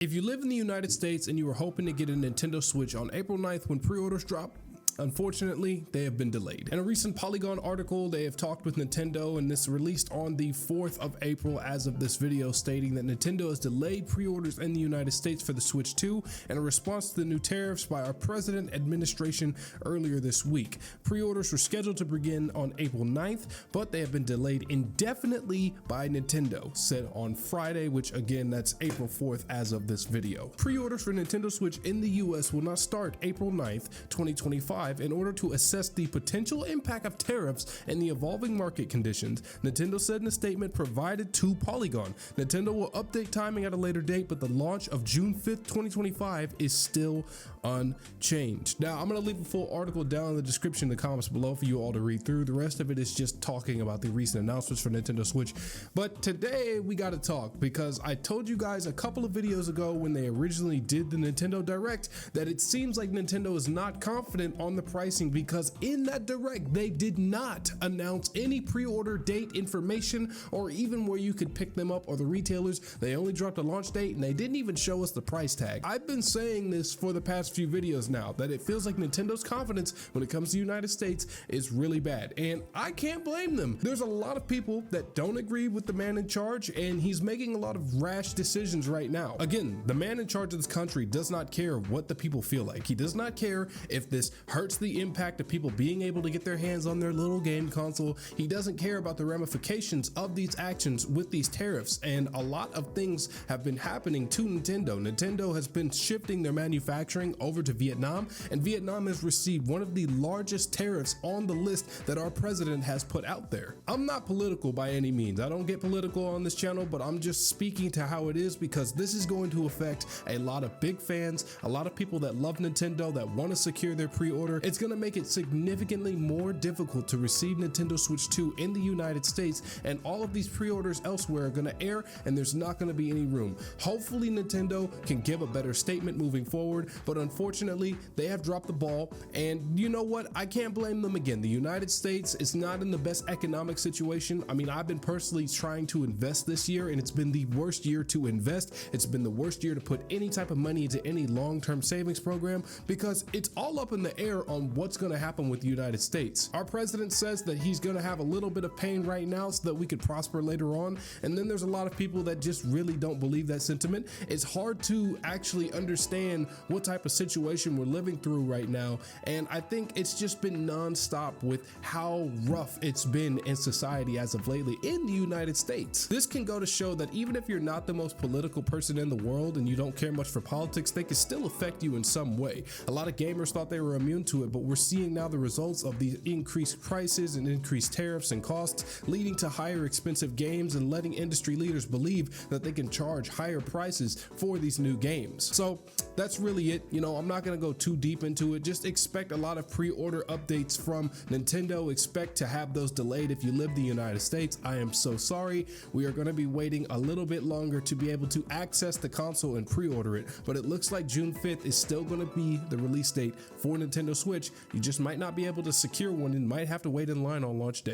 If you live in the United States and you were hoping to get a Nintendo Switch on April 9th when pre-orders drop, unfortunately, they have been delayed. In a recent Polygon article, they have talked with Nintendo, and this released on the 4th of April as of this video, stating that Nintendo has delayed pre-orders in the United States for the Switch 2 in a response to the new tariffs by our president administration earlier this week. Pre-orders were scheduled to begin on April 9th, but they have been delayed indefinitely by Nintendo, said on Friday, which again, that's April 4th as of this video. Pre-orders for Nintendo Switch in the US will not start April 9th, 2025, in order to assess the potential impact of tariffs and the evolving market conditions, Nintendo said in a statement provided to Polygon. Nintendo will update timing at a later date, but the launch of June 5th, 2025 is still unchanged. Now, I'm going to leave a full article down in the description in the comments below for you all to read through. The rest of it is just talking about the recent announcements for Nintendo Switch. But today we got to talk because I told you guys a couple of videos ago when they originally did the Nintendo Direct that it seems like Nintendo is not confident on the pricing, because in that Direct they did not announce any pre-order date information or even where you could pick them up or the retailers. They only dropped a launch date and they didn't even show us the price tag. I've been saying this for the past few videos now that it feels like Nintendo's confidence when it comes to the United States is really bad, and I can't blame them. There's a lot of people that don't agree with the man in charge, and he's making a lot of rash decisions right now. Again, the man in charge of this country does not care what the people feel like. He does not care if this hurts the impact of people being able to get their hands on their little game console. He doesn't care about the ramifications of these actions with these tariffs, and a lot of things have been happening to Nintendo. Nintendo has been shifting their manufacturing over to Vietnam, and Vietnam has received one of the largest tariffs on the list that our president has put out there. I'm not political by any means. I don't get political on this channel, but I'm just speaking to how it is, because this is going to affect a lot of big fans, a lot of people that love Nintendo, that want to secure their pre-order. It's going to make it significantly more difficult to receive Nintendo Switch 2 in the United States, and all of these pre-orders elsewhere are going to air, and there's not going to be any room. Hopefully Nintendo can give a better statement moving forward, but unfortunately they have dropped the ball, and you know what, I can't blame them. Again, the United States is not in the best economic situation. I mean, I've been personally trying to invest this year, and it's been the worst year to invest. It's been the worst year to put any type of money into any long-term savings program, because it's all up in the air on what's going to happen with the United States. Our president says that he's going to have a little bit of pain right now so that we could prosper later on, and then there's a lot of people that just really don't believe that sentiment. It's hard to actually understand what type of situation we're living through right now, and I think it's just been non-stop with how rough it's been in society as of lately in the United States. This can go to show that even if you're not the most political person in the world and you don't care much for politics, they can still affect you in some way. A lot of gamers thought they were immune to it, but we're seeing now the results of the increased prices and increased tariffs and costs, leading to higher expensive games and letting industry leaders believe that they can charge higher prices for these new games. So that's really it. You know, I'm not going to go too deep into it. Just expect a lot of pre-order updates from Nintendo. Expect to have those delayed if you live in the United States. I am so sorry. We are going to be waiting a little bit longer to be able to access the console and pre-order it, but it looks like June 5th is still going to be the release date for Nintendo Switch. You just might not be able to secure one and might have to wait in line on launch day.